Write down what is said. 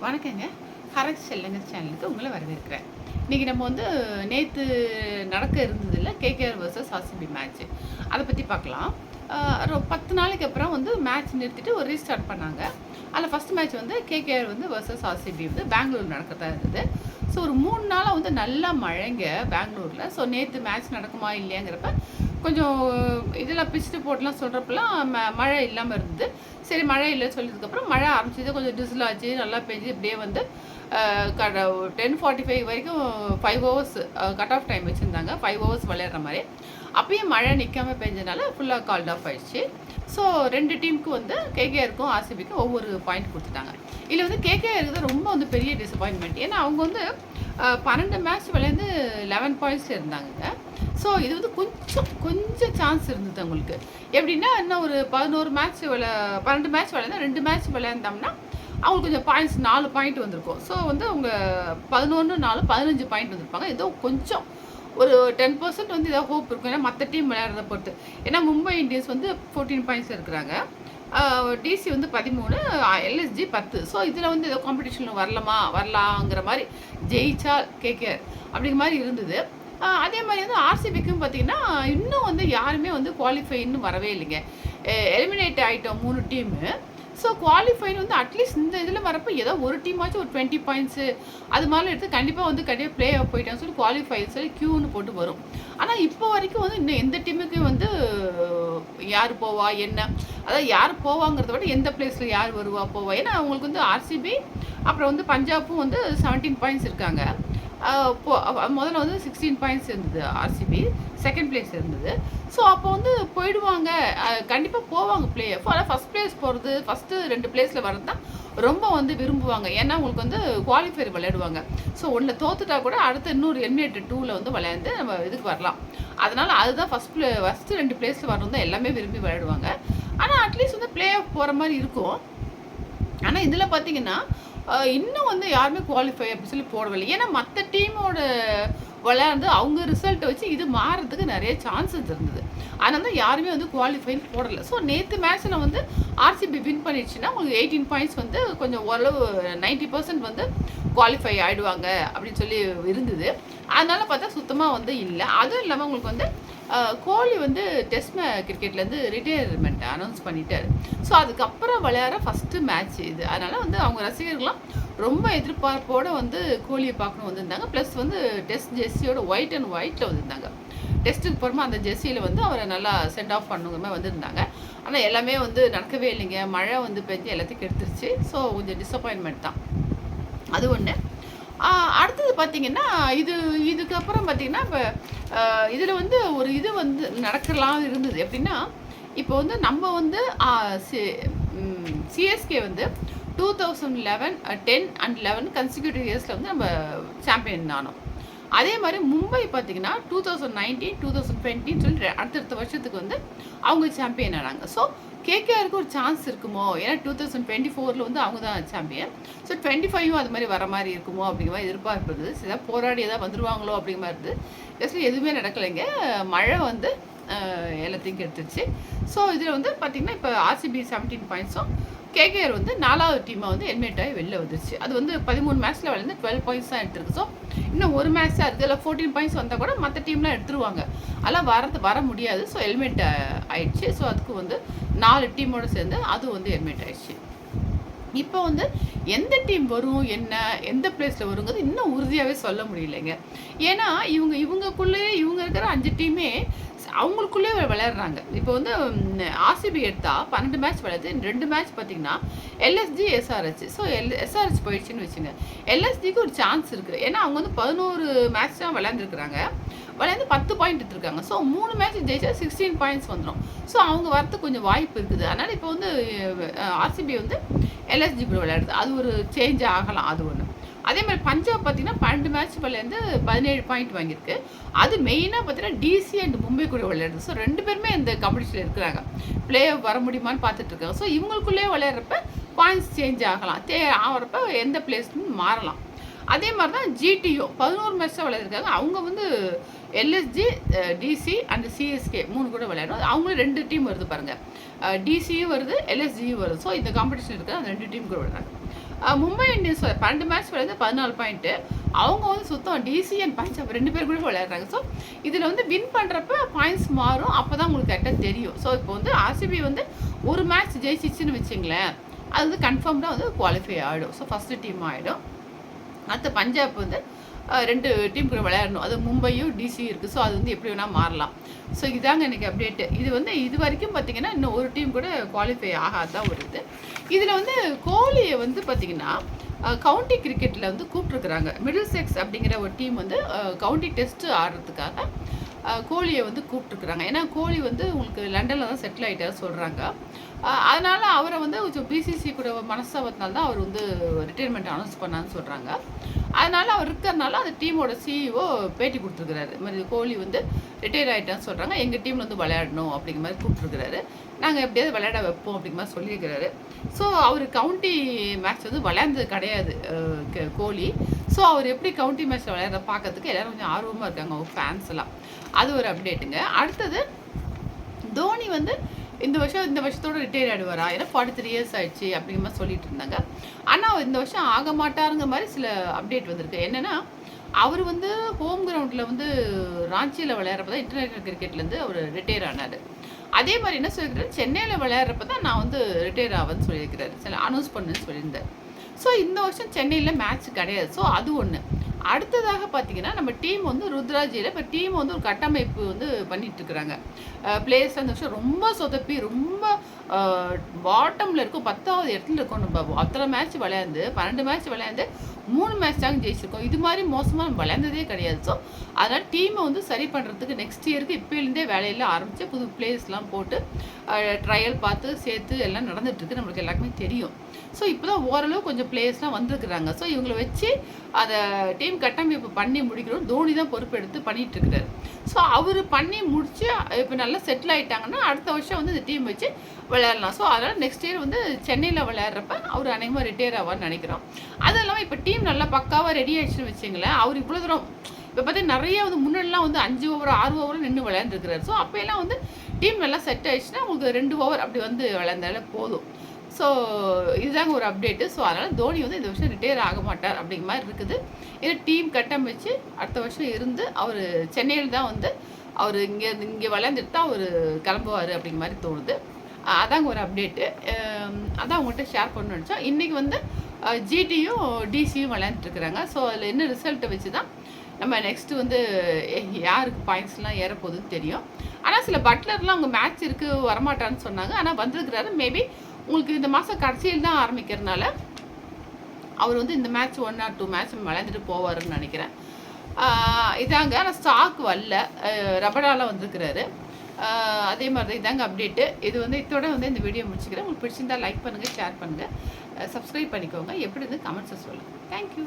வணக்கங்க. ஹரக் செல்லங்கர் சேனலுக்கு உங்கள வரவேற்கிறேன். இன்னைக்கு நம்ம வந்து நேத்து நடக்க இருந்ததுல்ல கேகேஆர் வெர்சஸ் ஆர்சிபி மேட்ச். அத பத்தி பார்க்கலாம். ஒரு 10 நாளைக்கு அப்புறம் வந்து மேட்ச் நிறுத்திட்டு ஒரு ரீஸ்டார்ட் பண்ணாங்க. அதில ஃபர்ஸ்ட் மேட்ச் வந்து கேகேஆர் வந்து வெர்சஸ் ஆர்சிபி வந்து பெங்களூர் நடக்கதா இருந்தது. ஸோ ஒரு 3 நாளா வந்து நல்லா மழைங்க பெங்களூர்ல. ஸோ நேத்து மேட்ச் நடக்குமா இல்லையாங்கிறப்ப கொஞ்சம் இதெல்லாம் பிச்சுட்டு போட்டுலாம் சொல்கிறப்பெல்லாம் மழை இல்லாமல் இருந்தது. சரி மழை இல்லைன்னு சொல்லியதுக்கப்புறம் மழை ஆரம்பிச்சது, கொஞ்சம் டிஸ்ல் ஆச்சு, நல்லா பெஞ்சு இப்படியே வந்து 10:45 வரைக்கும் 5 ஹவர்ஸ் கட் ஆஃப் டைம் வச்சுருந்தாங்க. 5 ஹவர்ஸ் விளையாடுற மாதிரி. அப்பயும் மழை நிற்காம பெஞ்சனால ஃபுல்லாக கால்ட் ஆஃப் ஆயிடுச்சு. ஸோ 2 டீமுக்கு வந்து கேகேஆருக்கும் ஆர்சிபிக்கும் ஒவ்வொரு பாயிண்ட் கொடுத்துட்டாங்க. இதில் வந்து கேகேஆருக்கு தான் ரொம்ப வந்து பெரிய டிசப்பாயின்மெண்ட். ஏன்னா அவங்க வந்து 12 மேட்ச் விளையாண்டு 11 பாயிண்ட்ஸில் இருந்தாங்க. ஸோ இது வந்து கொஞ்சம் சான்ஸ் இருந்தது அவங்களுக்கு. எப்படின்னா இன்னும் ஒரு 12 மேட்ச் விளையாண்டா 2 மேட்ச் விளையாண்டோம்னா அவங்களுக்கு கொஞ்சம் பாயிண்ட்ஸ் 4 பாயிண்ட் வந்திருக்கும். ஸோ வந்து அவங்க 11, 4, 15 பாயிண்ட் வந்திருப்பாங்க. ஏதோ கொஞ்சம் ஒரு 10% வந்து ஏதாவது ஹோப் இருக்கும். ஏன்னா மற்ற டீம் விளையாடுறத பொறுத்து. ஏன்னா மும்பை இந்தியன்ஸ் வந்து 14 பாயிண்ட்ஸ் இருக்கிறாங்க. டிசி வந்து 13, எல்எஸ்ஜி 10. ஸோ இதில் வந்து ஏதோ காம்படிஷனில் வரலாங்கிற மாதிரி ஜெயிச்சா கேகேஆர் அப்படிங்கிற மாதிரி இருந்தது. அதே மாதிரி வந்து ஆர்சிபிக்கும் பார்த்தீங்கன்னா இன்னும் வந்து யாருமே வந்து குவாலிஃபை இன்னும் வரவே இல்லைங்க. எலிமினேட் ஆகிட்டோம் 3 டீமு. ஸோ குவாலிஃபைன்னு வந்து அட்லீஸ்ட் இந்த இதில் வரப்போ ஏதோ ஒரு டீமாச்சும் ஒரு 20 பாயிண்ட்ஸு அது மாதிரிலாம் எடுத்து கண்டிப்பாக ப்ளே ஆஃப் போயிட்டான்னு சொல்லி குவாலிஃபை சொல்லி க்யூன்னு போட்டு வரும். ஆனால் இப்போ வரைக்கும் வந்து இன்னும் எந்த டீமுக்கும் வந்து யார் போவா என்ன, அதாவது யார் போவாங்கிறத விட எந்த பிளேஸில் யார் வருவா போவா. ஏன்னா அவங்களுக்கு வந்து ஆர்சிபி அப்புறம் வந்து பஞ்சாப்பும் வந்து 17 பாயிண்ட்ஸ் இருக்காங்க. முதல்ல வந்து 16 பாயிண்ட்ஸ் இருந்தது ஆர்சிபி, செகண்ட் பிளேஸ் இருந்தது. ஸோ அப்போ வந்து போயிடுவாங்க, கண்டிப்பாக போவாங்க ப்ளே ஆஃப். ஆனால் ஃபஸ்ட் பிளேஸ் போகிறது, ஃபஸ்ட்டு 2 பிளேஸில் வர்றது தான் ரொம்ப வந்து விரும்புவாங்க. ஏன்னா உங்களுக்கு வந்து குவாலிஃபயர் விளையாடுவாங்க. ஸோ ஒன்றில் தோத்துட்டா கூட அடுத்த இன்னொரு எலிமினேட்டர் 2ல் வந்து விளையாண்டு நம்ம இதுக்கு வரலாம். அதனால் அதுதான் ஃபஸ்ட்டு 2 பிளேஸில் வரணும் தான் எல்லாமே விரும்பி விளையாடுவாங்க. ஆனால் அட்லீஸ்ட் வந்து ப்ளே ஆஃப் போகிற மாதிரி இருக்கும். ஆனால் இதில் பார்த்தீங்கன்னா இன்னும் வந்து யாருமே குவாலிஃபை அப்படி சொல்லி போடவில்லை. ஏன்னா மற்ற டீமோட விளையாண்டு அவங்க ரிசல்ட்டை வச்சு இது மாறுறதுக்கு நிறைய சான்சஸ் இருந்தது. அதனால தான் யாருமே வந்து குவாலிஃபைன்னு போடலை. ஸோ நேற்று மேட்ச்சில் வந்து ஆர்சிபி வின் பண்ணிடுச்சுன்னா உங்களுக்கு 18 பாயிண்ட்ஸ் வந்து கொஞ்சம் ஓரளவு 90% வந்து குவாலிஃபை ஆகிடுவாங்க அப்படின்னு சொல்லி இருந்தது. அதனால் பார்த்தா சுத்தமாக வந்து இல்லை. அதுவும் இல்லாமல் உங்களுக்கு வந்து கோலி வந்து டெஸ்ட் கிரிக்கெட்லேருந்து ரிட்டையர்மெண்ட் அனௌன்ஸ் பண்ணிட்டார். ஸோ அதுக்கப்புறம் விளையாடுற ஃபஸ்ட்டு மேட்ச் இது. அதனால் வந்து அவங்க ரசிகர்கள்லாம் ரொம்ப எதிர்பார்ப்போடு வந்து கோலியை பார்க்கணும் வந்திருந்தாங்க. ப்ளஸ் வந்து டெஸ்ட் ஜெர்சியோட ஒயிட் அண்ட் ஒயிட்டில் வந்திருந்தாங்க. டெஸ்ட்டுக்கு போகிறோமா அந்த ஜெர்சியில் வந்து அவரை நல்லா சென்ட் ஆஃப் பண்ணுங்கிற மாதிரி வந்திருந்தாங்க. ஆனால் எல்லாமே வந்து நடக்கவே இல்லைங்க. மழை வந்து பெஞ்சு எல்லாத்தையும் கெடுத்துருச்சு. ஸோ கொஞ்சம் டிசப்பாயின்மெண்ட் தான். அது ஒன்று. அடுத்தது பார்த்தீங்கன்னா இதுக்கப்புறம் பார்த்தீங்கன்னா இப்போ இதில் வந்து ஒரு இது வந்து நடக்கலாம் இருந்தது. எப்படின்னா இப்போ வந்து நம்ம வந்து சிஎஸ்கே வந்து 2011, 10 அண்ட் 11 கன்சிக்யூட்டிவ் இயர்ஸில் வந்து நம்ம சாம்பியன் ஆனோம். அதே மாதிரி மும்பை பார்த்தீங்கன்னா 2019, 2020 சொல்லி அடுத்தடுத்த வருஷத்துக்கு வந்து அவங்க சாம்பியன் ஆனாங்க. ஸோ கேகேஆருக்கு ஒரு சான்ஸ் இருக்குமோ, ஏன்னா 2024 வந்து அவங்க தான் சாம்பியன். ஸோ 25 அது மாதிரி வர மாதிரி இருக்குமோ அப்படிங்கிற மாதிரி எதிர்பார்ப்பு இருந்தது. ஏதாவது போராடி ஏதாவது வந்துருவாங்களோ அப்படிங்கிற மாதிரி இருந்தது. ஜஸ்ட் எதுவுமே நடக்கலைங்க. மழை வந்து எல்லாத்தையும் கெடுத்துருச்சு. ஸோ இதில் வந்து பார்த்திங்கன்னா இப்போ ஆர்சிபி 17 பாயிண்ட்ஸும் கேகேஆர் வந்து 4வது டீமாக வந்து எலிமினேட் ஆகி வெளில வந்துருச்சு. அது வந்து 13 மேட்ச்சில் விளையாண்டு 12 பாயிண்ட்ஸ் தான் எடுத்துருக்கு. ஸோ இன்னும் ஒரு மேட்ச் தான் இருக்குது. இல்லை 14 பாயிண்ட்ஸ் வந்தால் கூட மற்ற டீம்லாம் எடுத்துருவாங்க. அதெல்லாம் வர முடியாது. ஸோ எலிமினேட் ஆயிடுச்சு. ஸோ அதுக்கு வந்து 4 டீமோடு சேர்ந்து அது வந்து எலிமினேட் ஆயிடுச்சு. இப்போ வந்து எந்த டீம் வரும், என்ன எந்த பிளேஸில் வருங்கிறது இன்னும் உறுதியாகவே சொல்ல முடியலைங்க. ஏன்னா இவங்களுக்குள்ளேயே இவங்க இருக்கிற 5 டீமே அவங்களுக்குள்ளேயே விளையாடுறாங்க. இப்போ வந்து ஆர்சிபி எடுத்தால் 12 மேட்ச் விளையாடுது. 2 மேட்ச் பார்த்தீங்கன்னா எல்எஸ்ஜி, எஸ்ஆர்ஹெச். ஸோ எஸ்ஆர்ஹெச் போயிடுச்சுன்னு வச்சுங்க. எல்எஸ்ஜிக்கு ஒரு சான்ஸ் இருக்குது. ஏன்னா அவங்க வந்து 11 மேட்ச் தான் விளையாண்டுருக்குறாங்க. விளையாண்டு 10 பாயிண்ட் எடுத்துருக்காங்க. ஸோ 3 மேட்ச் ஜெயிச்சா 16 பாயிண்ட்ஸ் வந்துடும். ஸோ அவங்க வரத்துக்கு கொஞ்சம் வாய்ப்பு இருக்குது. அதனால் இப்போ வந்து ஆர்சிபி வந்து எல்எஸ்ஜி கூட விளையாடுது. அது ஒரு சேஞ்ச் ஆகலாம். அது ஒன்று. அதே மாதிரி பஞ்சாப் பார்த்தீங்கன்னா 12 மேட்ச் விளையாண்டு 17 பாயிண்ட் வாங்கியிருக்கு. அது மெயினாக பார்த்தீங்கன்னா டிசி அண்ட் மும்பை கூட விளையாடுது. ஸோ 2 பேருமே இந்த காம்படிஷனில் இருக்கிறாங்க. ப்ளே வர முடியுமான்னு பார்த்துட்டு இருக்காங்க. ஸோ இவங்களுக்குள்ளேயே விளையாடுறப்ப பாயிண்ட்ஸ் சேஞ்ச் ஆகலாம். ஆகிறப்ப எந்த பிளேஸ்னு மாறலாம். அதே மாதிரி தான் ஜிடியும் 11 மேட்ச் தான் விளையாடிருக்காங்க. அவங்க வந்து எல்எஸ்ஜி, டிசி அண்ட் சிஎஸ்கே 3 கூட விளையாடும். அவங்களும் 2 டீம் வருது பாருங்கள். டிசியும் வருது, எல்எஸ்ஜியும் வருது. ஸோ இந்த காம்படிஷன் இருக்குது, அந்த 2 டீம் கூட விளையாடுறாங்க. மும்பை இந்தியன்ஸ் 12 மேட்ச் விளையாடு 14 பாயிண்ட்டு. அவங்க வந்து சுத்தம் டிசி அண்ட் பஞ்சாப் 2 பேர் கூட விளையாடுறாங்க. ஸோ இதில் வந்து வின் பண்ணுறப்ப பாயிண்ட்ஸ் மாறும். அப்போ தான் உங்களுக்கு கரெக்டாக தெரியும். ஸோ இப்போ வந்து ஆர்சிபி வந்து ஒரு மேட்ச் ஜெயிச்சிச்சுன்னு வச்சிங்களேன், அது வந்து கன்ஃபார்ம்டாக வந்து குவாலிஃபை ஆகிடும். ஸோ ஃபஸ்ட்டு டீம் ஆகிடும். அடுத்த பஞ்சாப் வந்து 2 டீம் கூட விளையாடணும். அது மும்பையும் டிசியும் இருக்குது. ஸோ அது வந்து எப்படி வேணால் மாறலாம். ஸோ இதாங்க எனக்கு அப்டேட்டு. இது வந்து இது வரைக்கும் பார்த்தீங்கன்னா இன்னும் ஒரு டீம் கூட குவாலிஃபை ஆகாதான் வருது. இதில் வந்து கோலியை வந்து பார்த்திங்கன்னா கவுண்டி கிரிக்கெட்டில் வந்து கூப்பிட்ருக்குறாங்க. மிடில் செக்ஸ் அப்படிங்கிற ஒரு டீம் வந்து கவுண்டி டெஸ்ட்டு ஆடுறதுக்காக கோலியை வந்து கூப்பிட்ருக்குறாங்க. ஏன்னா கோலி வந்து உங்களுக்கு லண்டனில் தான் செட்டில் ஆகிட்டார் சொல்கிறாங்க. அதனால் அவரை வந்து கொஞ்சம் பிசிசி கூட மனஸ்தாபத்தினால தான் அவர் வந்து ரிட்டைர்மெண்ட் அனௌன்ஸ் பண்ணான்னு சொல்கிறாங்க. அதனால் அவர் இருக்கிறனால அந்த டீமோட சிஇஓ பேட்டி கொடுத்துருக்குறாரு. இது மாதிரி கோலி வந்து ரிட்டையர் ஆகிட்டான்னு சொல்கிறாங்க, எங்கள் டீமில் வந்து விளையாடணும் அப்படிங்கிற மாதிரி கூப்பிட்ருக்குறாரு. நாங்கள் எப்படியாவது விளையாட வைப்போம் அப்படிங்கிற மாதிரி சொல்லியிருக்கிறாரு. ஸோ அவர் கவுண்டி மேட்ச் வந்து விளையாண்டது கிடையாது கோலி. ஸோ அவர் எப்படி கவுண்டி மேட்ச்சில் விளையாடுற பார்க்கறதுக்கு எல்லோரும் கொஞ்சம் ஆர்வமாக இருக்காங்க, அவங்க ஃபேன்ஸ் எல்லாம். அது ஒரு அப்டேட்டுங்க. அடுத்தது தோனி வந்து இந்த வருஷத்தோட ரிட்டையர் ஆகிடுவாரா, ஏன்னா 43 இயர்ஸ் ஆயிடுச்சு அப்படிங்கிற மாதிரி சொல்லிட்டு இருந்தாங்க. ஆனால் இந்த வருஷம் ஆக மாட்டாருங்கிற மாதிரி சில அப்டேட் வந்திருக்கு. என்னென்னா அவர் வந்து ஹோம் கிரவுண்டில் வந்து ராஞ்சியில் விளையாடுறப்ப தான் இன்டர்நேஷ்னல் கிரிக்கெட்லேருந்து அவர் ரிட்டையர் ஆனார். அதே மாதிரி என்ன சொல்லியிருக்கிறாரு, சென்னையில் விளையாடுறப்ப தான் நான் வந்து ரிட்டையர் ஆவேன்னு சொல்லியிருக்கிறாரு, சில அனௌன்ஸ் பண்ணுன்னு சொல்லியிருந்தார். ஸோ இந்த வருஷம் சென்னையில் மேட்ச் கிடையாது. ஸோ அது ஒன்று. அடுத்ததாக பார்த்தீங்கன்னா நம்ம டீம் வந்து ருத்ராஜியில் இப்போ டீம் வந்து ஒரு கட்டமைப்பு வந்து பண்ணிகிட்ருக்குறாங்க. பிளேயர்ஸ் அந்த வருஷம் ரொம்ப சொதப்பி ரொம்ப பாட்டமில் இருக்கும், 10வது இடத்துல இருக்கும். நம்ம அத்தனை மேட்ச் விளையாண்டு 12 மேட்ச் விளையாண்டு 3 மேட்ச் தாங்க ஜெயிச்சிருக்கோம். இது மாதிரி மோசமாக நம்ம விளையாண்டதே கிடையாது. ஸோ அதனால் டீமை வந்து சரி பண்ணுறதுக்கு நெக்ஸ்ட் இயருக்கு இப்போலேருந்தே வேலையெல்லாம் ஆரம்பித்து புது பிளேயர்ஸ்லாம் போட்டு ட்ரையல் பார்த்து சேர்த்து எல்லாம் நடந்துகிட்ருக்கு, நம்மளுக்கு எல்லாருக்குமே தெரியும். ஸோ இப்போ தான் ஓரளவு கொஞ்சம் பிளேயர்ஸ்லாம் வந்துருக்குறாங்க. ஸோ இவங்களை வச்சு அதை டீம் கட்டமைப்பு பண்ணி முடிக்கணும். தோனி தான் பொறுப்பெடுத்து பண்ணிகிட்ருக்கிறாரு. ஸோ அவர் பண்ணி முடித்து இப்போ நல்லா செட்டில் ஆகிட்டாங்கன்னா அடுத்த வருஷம் வந்து இந்த டீம் வச்சு விளையாடலாம். ஸோ அதனால் நெக்ஸ்ட் இயர் வந்து சென்னையில் விளையாடுறப்ப அவர் அநேகமாக ரிட்டையர் ஆவார்னு நினைக்கிறோம். அதுவும் இல்லாமல் இப்போ டீம் நல்லா பக்காவாக ரெடி ஆகிடுச்சுன்னு வச்சுங்களேன். அவர் இவ்வளோ தூரம் இப்போ பார்த்தீங்கன்னா நிறைய வந்து முன்னாடிலாம் வந்து 5 ஓவர் 6 ஓவரும் நின்று விளையாண்டுருக்கிறாரு. ஸோ அப்போல்லாம் வந்து டீம் நல்லா செட் ஆகிடுச்சுன்னா உங்களுக்கு 2 ஓவர் அப்படி வந்து விளையாண்டாலே போதும். ஸோ இதுதாங்க ஒரு அப்டேட்டு. ஸோ அதனால் தோனி வந்து இந்த வருஷம் ரிட்டையர் ஆக மாட்டார் அப்படிங்கிற மாதிரி இருக்குது. ஏன்னா டீம் கட்டமைச்சு அடுத்த வருஷம் இருந்து அவர் சென்னையில் தான் வந்து அவர் இங்கே விளையாண்டுட்டு தான் அவர் கிளம்புவார் அப்படிங்கிற மாதிரி தோணுது. அதாங்க ஒரு அப்டேட்டு. அதான் உங்கள்கிட்ட ஷேர் பண்ணணும்னு நினச்சோம். இன்றைக்கி வந்து ஜிடியும் டிசியும் விளையாண்டுட்டுருக்குறாங்க. ஸோ அதில் என்ன ரிசல்ட்டை வச்சு தான் நம்ம நெக்ஸ்ட்டு வந்து யாருக்கு பாயிண்ட்ஸ்லாம் ஏறப்போகுதுன்னு தெரியும். ஆனால் சில பட்லர்லாம் அவங்க மேட்ச் இருக்குது வரமாட்டான்னு சொன்னாங்க. ஆனால் வந்திருக்கிறாரு. மேபி உங்களுக்கு இந்த மாதம் கடைசியில் தான் ஆரம்பிக்கிறதுனால அவர் வந்து இந்த மேட்ச் 1 or 2 மேட்ச் விளையாண்டுட்டு போவாருன்னு நினைக்கிறேன். இதாங்க. ஆனால் ஸ்டாக் வரல, ரபடாலாம் வந்திருக்கிறாரு. அதே மாதிரி தான் இதாங்க அப்டேட்டு. இது வந்து இதோட வந்து இந்த வீடியோ முடிச்சுக்கிறேன். உங்களுக்கு பிடிச்சிருந்தா லைக் பண்ணுங்கள், ஷேர் பண்ணுங்கள், சப்ஸ்கிரைப் பண்ணிக்கோங்க. எப்படி இருந்து கமெண்ட்ஸை சொல்லுங்கள். தேங்க்யூ.